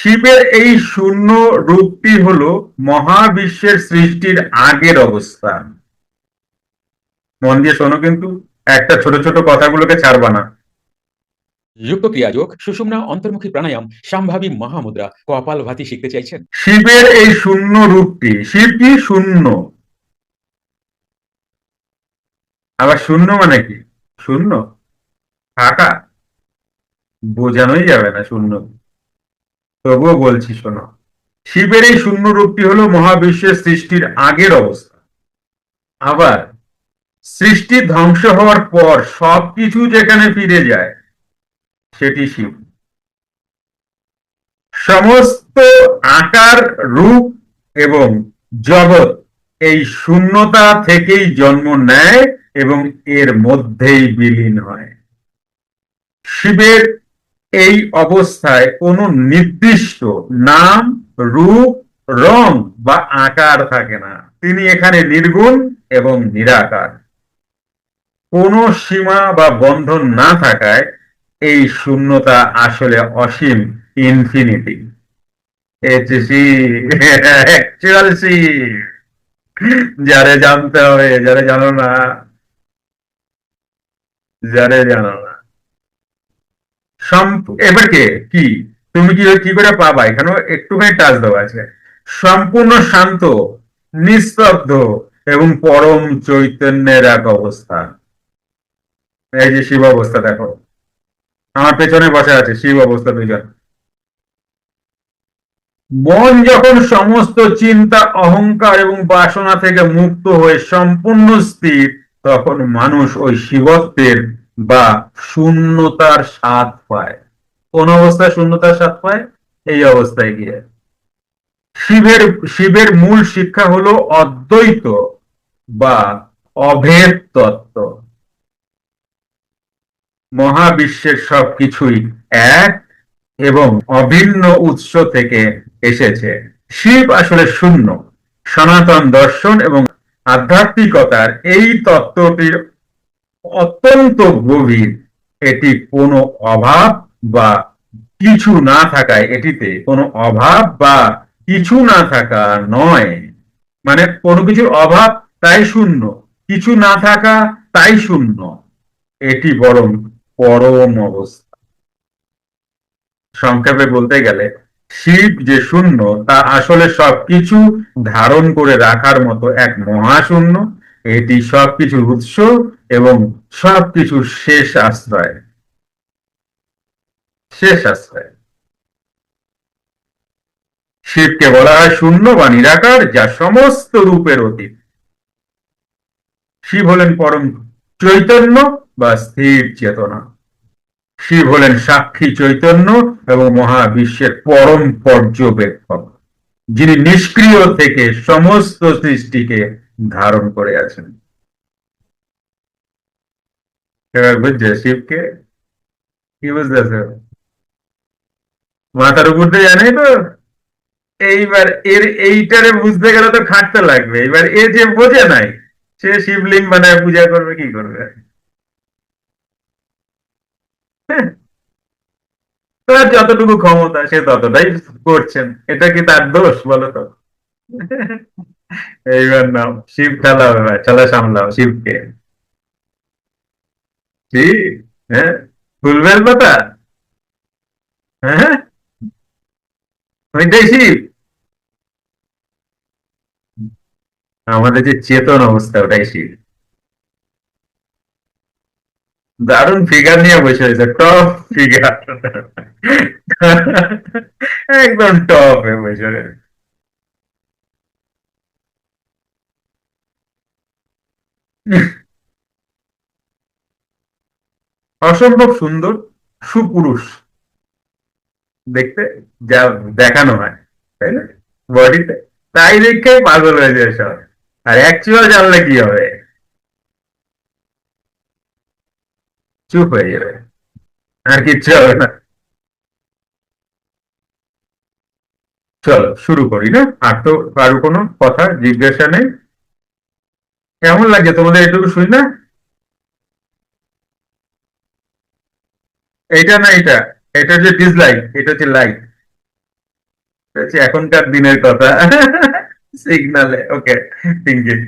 শিবের এই শূন্য রূপটি হলো মহাবিশ্বের সৃষ্টির আগের অবস্থা। মন দিয়ে শোনো, কিন্তু একটা ছোট ছোট কথাগুলোকে ছাড়বা না। যুক্ত ক্রিয়াযোগ, সুষুম্না অন্তর্মুখী প্রাণায়াম, সম্ভাবী মহামুদ্রা, কপালভাতি শিখতে চাইছেন? শিবের এই শূন্য রূপটি, শিব কি শূন্য, আবার শূন্য মানে কি? শূন্য, ফাঁকা, বোঝানোই যাবে না শূন্য। তবুও বলছি শোনো, শিবের এই শূন্য রূপটি হলো মহাবিশ্বের সৃষ্টির আগের অবস্থা। আবার সৃষ্টি ধ্বংস হওয়ার পর সবকিছু যেখানে ফিরে যায় সেটি শিব। সমস্ত আকার, রূপ এবং জগৎ এই শূন্যতা থেকেই জন্ম নেয় এবং এর মধ্যেই বিলীন হয়। শিবের এই অবস্থায় কোনো নির্দিষ্ট নাম, রূপ, রং বা আকার থাকে না। তিনি এখানে নির্গুণ এবং নিরাকার। কোনো সীমা বা বন্ধন না থাকায় এই শূন্যতা আসলে অসীম, ইনফিনিটি। অ্যাকচুয়াল শিব, যারে জানতে হবে, যারে জানো না, যারে জানো না। এবার কে কি, তুমি কি কি করে পাবা? এখানেও একটুখানি টাচ দেওয়া আছে। সম্পূর্ণ শান্ত, নিস্তব্ধ এবং পরম চৈতন্যের এক অবস্থা। এই যে শিব অবস্থা দেখো, আমার পেছনে বসে আছে শিব অবস্থা দুজন। মন যখন সমস্ত চিন্তা, অহংকার এবং বাসনা থেকে মুক্ত হয়ে সম্পূর্ণ স্থির, তখন মানুষ ওই শিবত্বের বা শূন্যতার স্বাদ পায়। কোন অবস্থায় শূন্যতার স্বাদ পায়? এই অবস্থায় গিয়ে। শিবের শিবের মূল শিক্ষা হলো অদ্বৈত বা অভেদ তত্ত্ব। মহাবিশ্বের সবকিছুই এক এবং অভিন্ন উৎস থেকে এসেছে। শিব আসলে শূন্য। সনাতন দর্শন এবং আধ্যাত্মিকতার এই তত্ত্বটির অত্যন্ত গভীর। এটি কোনো অভাব বা কিছু না থাকায়, এটিতে কোনো অভাব বা কিছু না থাকা নয়। মানে কোনো কিছুর অভাব তাই শূন্য, কিছু না থাকা তাই শূন্য। এটি বরং পরম অবস্থা। সংক্ষেপে বলতে গেলে, শিব যে শূন্য তা আসলে সবকিছু ধারণ করে রাখার মতো এক মহাশূন্য। এটি সবকিছুর উৎস এবং সবকিছুর শেষ আশ্রয়। শেষ আশ্রয়। শিবকে বলা হয় শূন্য বা নিরাকার, যা সমস্ত রূপের অতীত। শিব হলেন পরম চৈতন্য বা স্থির চেতনা। শিব হলেন সাক্ষী চৈতন্য এবং মহাবিশ্বের পরম পর্যবেক্ষক, যিনি নিষ্ক্রিয় থেকে সমস্ত সৃষ্টিকে ধারণ করে আছেন। এবার বুঝছে শিবকে? কি বুঝতেছে? মাথার উপর দিয়ে জানেই তো। এইবার এর এইটারে বুঝতে গেলে তো খাটতে লাগবে। এবার এ যে বোঝে নাই, সে শিবলিঙ্গ বানায় পূজা করবে, কি করবে? হ্যাঁ, তার যতটুকু ক্ষমতা সে ততটাই করছেন। এটা কি তার দোষ বলো তো? এইবার নাও শিব চালাও, এবার চালা সামলাও শিবকে। ঠিক। হ্যাঁ, ফুলবেল পাতা। হ্যাঁ, ওইটাই শিব। আমাদের যে চেতন অবস্থা ওটাই শিব। দারুণ ফিগার নিয়ে বসে রয়েছে, টপ ফিগার। একদম টপ এ বসে রয়েছে। অসম্ভব সুন্দর, সুপুরুষ দেখতে, যা দেখানো হয়, তাই না, বডিতে। তাই দেখে পাগল হয়ে যায় সব। আর অ্যাকচুয়াল জানলে কি হবে? চুপ হয়ে যাবে, আর কিচ্ছু হবে না। চলো শুরু করি না? আর তো কারো কোনো কথা জিজ্ঞাসা নেই? কেমন লাগে তোমাদের এটুকু শুই না? এইটা না, এটা এটা হচ্ছে ডিসলাইক, এটা হচ্ছে লাইক। এখনকার দিনের কথা। সিগনালে, ওকে, থিঙ্কিং।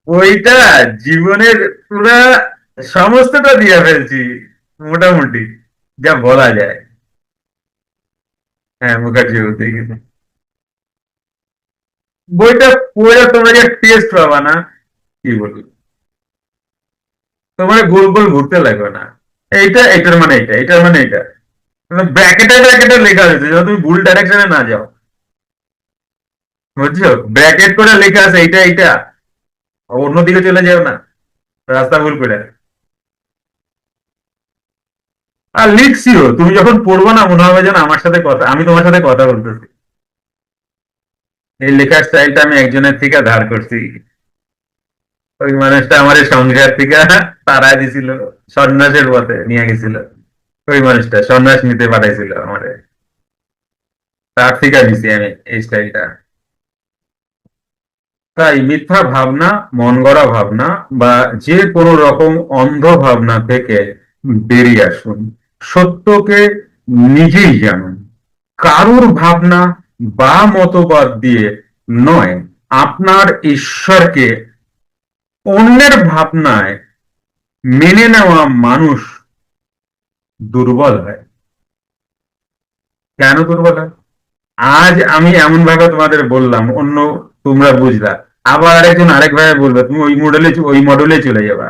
ওইটা জীবনের পুরা সমস্তটা দিয়ে ফেলছি, মোটামুটি যা বলা যায়। হ্যাঁ, মুখার্জি বলতে গেছে। বইটা পড়ে তোমরা যে টেস্ট পাবা না, কি বলবো, তোমার গোল গোল ঘুরতে লাগবে না। এইটা, এটার মানে এটা, এটার মানে এটা, ব্র্যাকেটে ব্র্যাকেটে লেখা হয়েছে, যেন তুমি ভুল ডাইরেকশনে না যাও। বুঝছো, ব্র্যাকেট করে লেখা আছে এইটা এইটা, অন্যদিকে চলে যাও না, রাস্তা ভুল করে। আর লিখছিও, তুমি যখন পড়বো না মনে হবে যেন আমার সাথে কথা, আমি তোমার সাথে কথা বলতেছি। এই লেখার স্টাইলটা আমি একজনের থেকে ধার করছি। ওই মানুষটা আমার সংসার থেকে তাড়ায় দিছিল, সন্ন্যাসের পথে নিয়ে গেছিল। ওই মানুষটা সন্ন্যাস নিতে পাঠাইছিল আমারে, তার থেকে নিছি আমি এই স্টাইলটা। তাই মিথ্যা ভাবনা, মন গড়া ভাবনা বা যে কোনো রকম অন্ধ ভাবনা থেকে বেরিয়ে আসুন। সত্যকে নিজেই জানুন। কারুর ভাবনা বা মতবাদ দিয়ে নয়, আপনার ঈশ্বরকে অন্যের ভাবনায় মেনে নেওয়া মানুষ দুর্বল হয়। কেন দুর্বল হয়? আজ আমি এমন ভাবে তোমাদের বললাম, অন্য তোমরা বুঝলা, আবার আরেকজন আরেক ভাবে বলবে, তুমি ওই মডেলে চলে যাবা।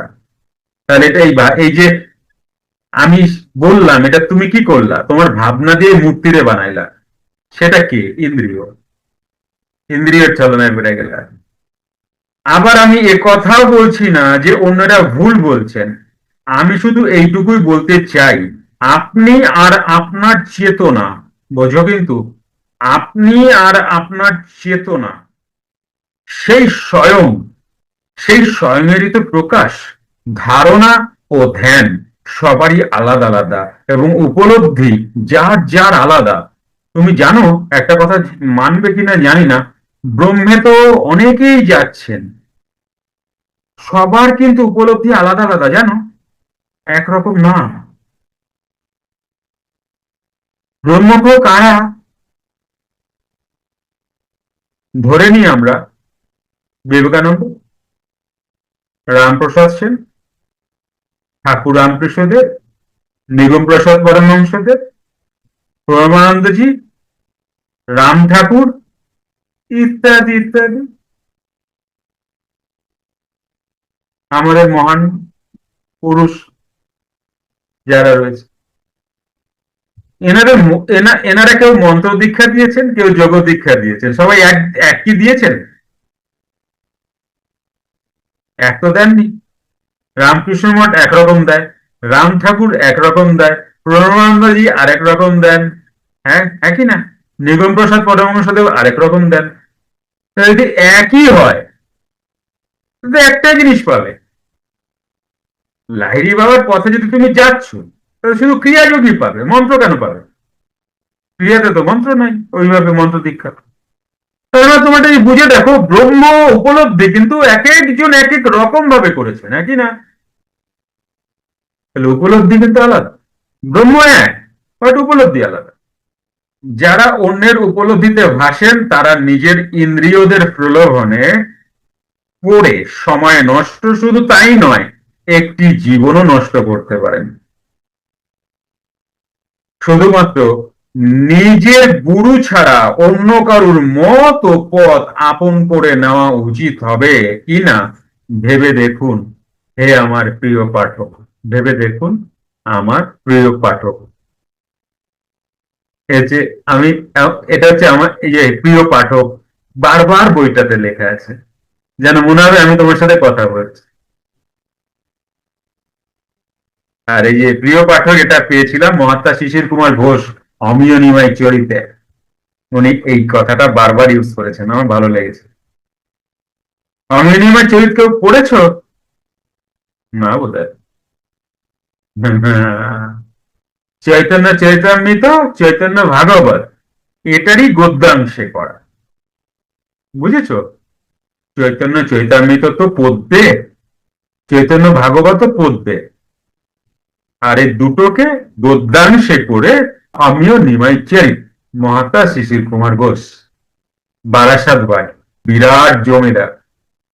তাহলে এটা এই যে আমি বললাম, এটা তুমি কি করলা, তোমার ভাবনা দিয়ে মূর্তিরে বানাইলা। সেটা কি? ইন্দ্রিয়। ইন্দ্রিয়ের চালনায় বেড়ে গেলা। আবার আমি কথাও বলছি না যে অন্যরা ভুল বলছেন, আমি শুধু এইটুকুই বলতে চাই, আপনি আর আপনার চেতনা, বোঝো কিন্তু, আপনি আর আপনার চেতনা, সেই স্বয়ং, সেই স্বয়ংেরই তো প্রকাশ। ধারণা ও ধ্যান সবারই আলাদা আলাদা, এবং উপলব্ধি যার যার আলাদা। তুমি জানো, একটা কথা মানবে কিনা জানি না, ব্রহ্মে তো অনেকেই যাচ্ছেন, সবার কিন্তু উপলব্ধি আলাদা আলাদা, জানো, একরকম না। ব্রহ্মকেও কারা, ধরে নিই আমরা, বিবেকানন্দ, রামপ্রসাদ সেন, ঠাকুর রামকৃষ্ণদেব, নিগম প্রসাদ পরমহংসদেব, প্রণবানন্দজি, রাম ঠাকুর, ইত্যাদি ইত্যাদি, আমাদের মহান পুরুষ যারা রয়েছে, এনারা কেউ মন্ত্র দীক্ষা দিয়েছেন, কেউ যোগ দীক্ষা দিয়েছেন, সবাই এক কি দিয়েছেন? এক তো দেননি। রামকৃষ্ণ মঠ একরকম দেয়, রাম ঠাকুর একরকম দেয়, প্রণবানন্দজি আরেক রকম দেন, হ্যাঁ একই না, নিগম প্রসাদ পরমহংসদেব আরেক রকম দেন। যদি একই হয়, একটা জিনিস পাবে, লাহিড়ী বাবার পথে যদি তুমি যাচ্ছ, তাহলে শুধু ক্রিয়াযোগী পাবে, মন্ত্র কেন পাবে? ক্রিয়াতে তো মন্ত্র নাই, ওইভাবে মন্ত্র দীক্ষা। তাহলে তোমার এই বুঝে দেখো, ব্রহ্ম উপলব্ধি কিন্তু এক একজন এক এক রকম ভাবে করেছেন, একই না। তাহলে উপলব্ধি কিন্তু আলাদা, ব্রহ্ম এক, বাট উপলব্ধি আলাদা। যারা অন্যের উপলব্ধিতে ভাসেন, তারা নিজের ইন্দ্রিয়দের প্রলোভনে পড়ে সময় নষ্ট, শুধু তাই নয়, একটি জীবনও নষ্ট করতে পারেন। শুধুমাত্র নিজের গুরু ছাড়া অন্য কারুর মত ও পথ আপন করে নেওয়া উচিত হবে কিনা ভেবে দেখুন, হে আমার প্রিয় পাঠক, ভেবে দেখুন আমার প্রিয় পাঠক। এই যে আমি, এটা হচ্ছে আমার এই যে প্রিয় পাঠক, বারবার বইটাতে লেখা আছে, যেন মনে হবে আমি তোমার সাথে কথা বলছি। আর এই যে প্রিয় পাঠক, এটা পেয়েছিলাম মহাত্মা শিশির কুমার ঘোষ অমিয় নিমাই চরিতে, উনি এই কথাটা বারবার ইউজ করেছেন, আমার ভালো লেগেছে। অমিয় নিমাই চরিত কেউ পড়েছ? না বোধ হয়। চৈতন্য চরিতামৃত, চৈতন্য ভাগবত, এটারই গদ্যাংশে করা, বুঝেছো? চৈতন্য চরিতামৃত তো পদ্যে, চৈতন্য ভাগবত পদ্যে, আর এই দুটোকে গদ্যাংশে করে আমিও নিমাই চেরি, মহাত্মা শিশির কুমার ঘোষ, বারাসাত ভাই, বিরাট জমিদার।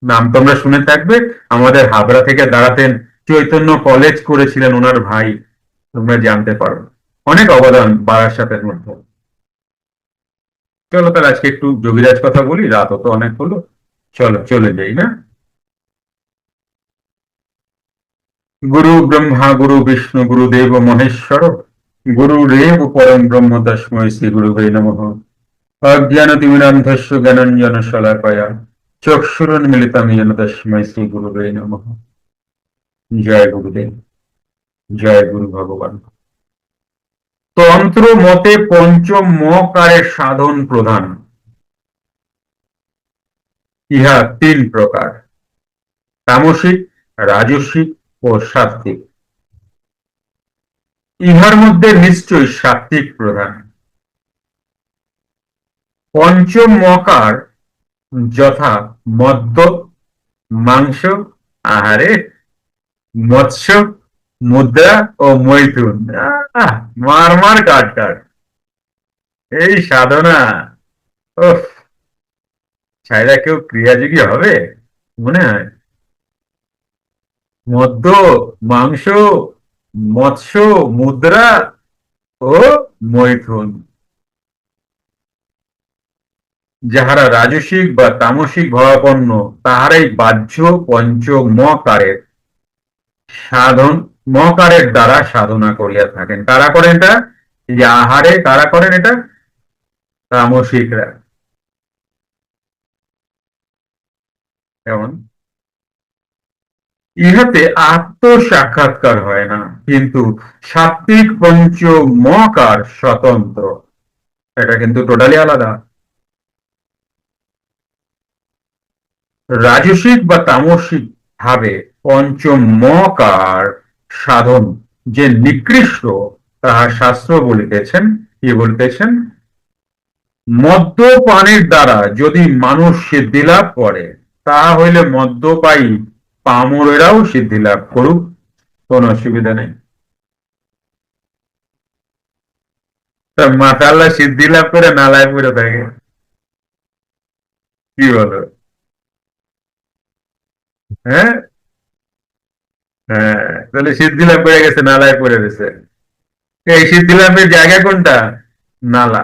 নাম তোমরা শুনে থাকবে। আমাদের হাবড়া থেকে দাঁড়াতেন, চৈতন্য কলেজ করেছিলেন ওনার ভাই, তোমরা জানতে পারো। অনেক অবদান বারাসাতের মধ্যে। চলো তাহলে আজকে একটু যোগীরাজ কথা বলি, রাতও তো অনেক হলো। চলো চলে যাই না। গুরু ব্রহ্মা গুরু বিষ্ণু গুরুদেব মহেশ্বর, গুরুরেব পরম ব্রহ্ম তস্মৈ শ্রী গুরুবে নমঃ। অজ্ঞানতিমিরান্ধস্য জ্ঞানাঞ্জন শলাকয়া চক্ষুরুন্মিলিতং येन তস্মৈ শ্রী গুরুবে নমঃ। জয় গুরুদেব, জয় গুরু ভগবান। তন্ত্র মতে পঞ্চম মকারের সাধন প্রধান, ইহা তিন প্রকার: তামসিক, রাজসিক ও সাত্ত্বিক। ইহার মধ্যে নিশ্চয়ই সাত্ত্বিক প্রধান। পঞ্চম মকার যথা মদ্য, মাংস, আহারে, মৎস্য, মুদ্রা ও মৈথুন। মার মার কাট কাট, এই সাধনা! ওহ, ছাইরা কেউ ক্রিয়াযোগী হবে মনে হয়? মদ্য, মাংস, মৎস্য, মুদ্রা ও মৈথুন। যাহারা রাজসিক বা তামসিক ভাবাপন্ন, তাহারাই বাহ্য পঞ্চ মকারের সাধন, মকারের দ্বারা সাধনা করিয়া থাকেন। কারা করেন এটা? এই যে আহারে কারা করেন এটা? তামসিকরা। যেমন ইহাতে আত্ম সাক্ষাৎকার হয় না, কিন্তু সাত্বিক পঞ্চ মকার স্বতন্ত্র, এটা কিন্তু টোটালি আলাদা। রাজসিক বা তামসিক ভাবে পঞ্চম মকার সাধন যে নিকৃষ্ট, তাহা শাস্ত্র বলিতেছেন। কি বলিতেছেন? মদ্যপানের দ্বারা যদি মানুষ সিদ্ধি লাভ করে, তাহা হইলে মদ্যপায়ী পামরেরাও সিদ্ধি লাভ করুক, কোন অসুবিধা নেই। মাতাল্লা সিদ্ধি লাভ করে নালায় পড়ে থাকে, কি বলো? হ্যাঁ, হ্যাঁ, তাহলে সিদ্ধি লাভ করে গেছে, নালায় পড়ে গেছে। এই সিদ্ধি লাভের জায়গা কোনটা? নালা,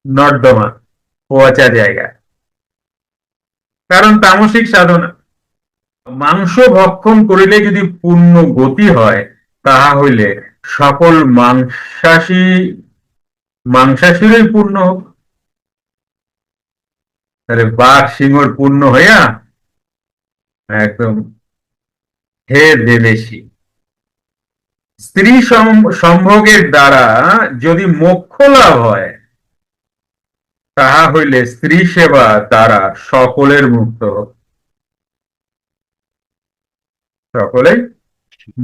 নর্দমা, পচা জায়গা। কারণ তামসিক সাধনা। মাংস ভক্ষণ করিলে যদি পূর্ণ গতি হয়, তাহা হইলে সকল মাংসাশীরই পূর্ণ হোক। তাহলে বাঘ সিংহর পূর্ণ হইয়া একদম হে দেবেশী। স্ত্রী সম্ভোগের দ্বারা যদি মোক্ষ লাভ হয়, তাহা হইলে স্ত্রী সেবা দ্বারা সকলের মুক্ত হোক, সকলেই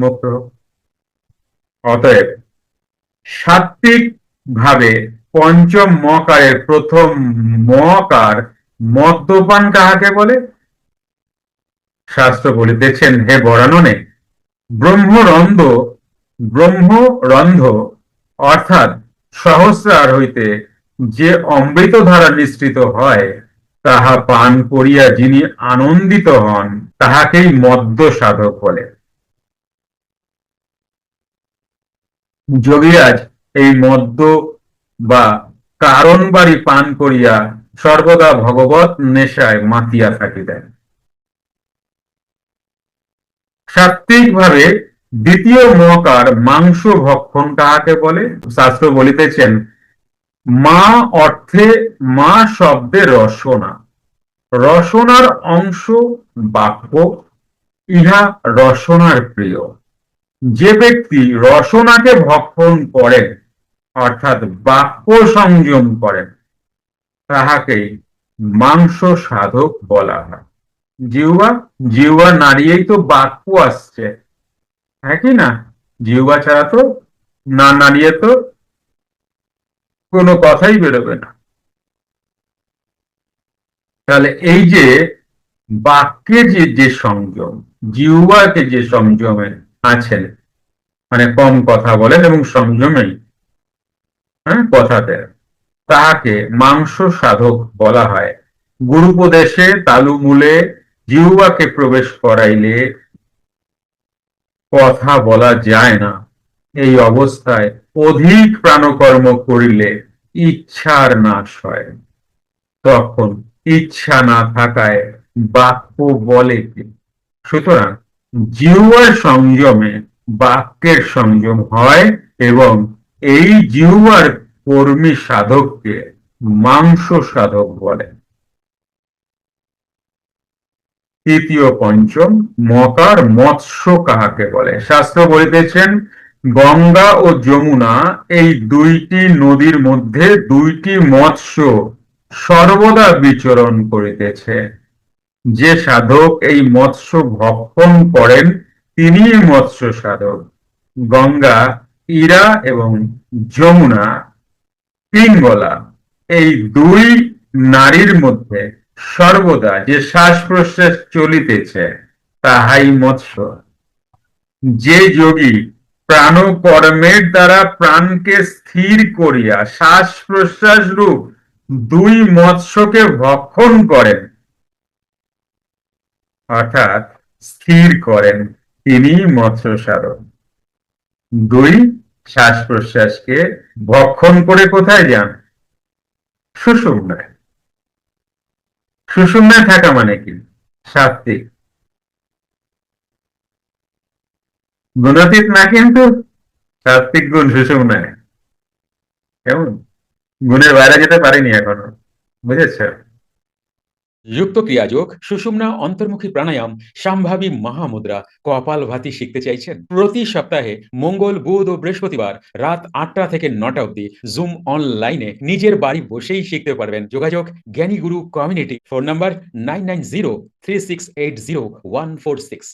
মুক্ত হোক। অতএব সাত্বিক ভাবে পঞ্চম মকারের প্রথম মকার মদ্যপান কাহাকে বলে? শাস্ত্র বলিতেছেন, হে বরাননে, ব্রহ্মরন্ধ অর্থাৎ সহস্রার হইতে যে অমৃত ধারা নিঃসৃত হয়, তাহা পান করিয়া যিনি আনন্দিত হন, তাহাকেই মদ্য সাধক বলে। যোগীরাজ এই মদ্য বা কারণ বাড়ি পান করিয়া সর্বদা ভগবত নেশায় মাতিয়া থাকিতেন। সাত্ত্বিক ভাবে দ্বিতীয় মকার মাংস ভক্ষণ কাহাকে বলে? শাস্ত্র বলিতেছেন, মা অর্থে, মা শব্দে রসনা, রসনার অংশ বাক্য, ইহা রসনার প্রিয়। যে ব্যক্তি রসনাকে ভক্ষণ করেন, অর্থাৎ বাক্য সংযম করেন, তাহাকেই মাংস সাধক বলা হয়। জিহ্বা, জিহ্বা নাড়িয়েই তো বাক্য আসছে, হ্যাঁ কি না? জিহ্বা ছাড়া তো, না নাড়িয়ে তো কোনো কথাই বেরোবে না। তাহলে এই যে বাক্যে যে সংযম, জিহ্বাকে যে সংযমে আছেন, মানে কম কথা বলেন এবং সংযমেই, কথাতে, তাহাকে মাংস সাধক বলা হয়। গুরুপদেশে তালুমূলে জিহ্বাকে প্রবেশ করাইলে কথা বলা যায় না। এই অবস্থায় অধিক প্রাণকর্ম করিলে ইচ্ছার নাশ হয়। তখন ইচ্ছা না থাকায় বাক্য বলে কি? সুতরাং জিহ্বার সংযমে বাক্যের সংযম হয় এবং এই জিহ্বার কর্মী সাধককে মাংস সাধক বলে। তৃতীয় পঞ্চম, মকার মৎস্য কাহাকে বলে? শাস্ত্র বলিতেছেন, গঙ্গা ও যমুনা এই দুইটি নদীর মধ্যে দুইটি মৎস্য সর্বদা বিচরণ করিতেছে। যে সাধক এই মৎস্য ভক্ষণ করেন তিনি মৎস্য সাধক। গঙ্গা ইরা এবং যমুনা পিঙ্গলা, এই দুই নারীর মধ্যে সর্বদা যে শ্বাস প্রশ্বাস চলিতেছে তাহাই মৎস্য। যে যোগী প্রাণকর্মের দ্বারা প্রাণকে স্থির করিয়া শ্বাস প্রশ্বাস রূপ দুই মৎস্যকে ভক্ষণ করেন, অর্থাৎ স্থির করেন, তিনি মৎস্য সাধক। দুই শ্বাস প্রশ্বাসকে ভক্ষণ করে কোথায় যান? সুষুম্নায়। সুষুম্নায় থাকা মানে কি? সাত্বিক। গুণাতীত না, কিন্তু সাত্বিক গুণ সুষুম্নায়। কেমন? গুণের বাইরে যেতে পারিনি এখনো, বুঝেছ? যুক্ত ক্রিয়াযোগ সুষুম্না অন্তর্মুখী প্রাণায়াম সম্ভাবী মহামুদ্রা কপালভাতি শিখতে চাইছেন? প্রতি সপ্তাহে মঙ্গল, বুধ ও বৃহস্পতিবার রাত 8টা থেকে 9টা অবধি জুম অনলাইনে নিজের বাড়ি বসেই শিখতে পারবেন। যোগাযোগ জ্ঞানী গুরু কমিউনিটি। Phone number 9903680146।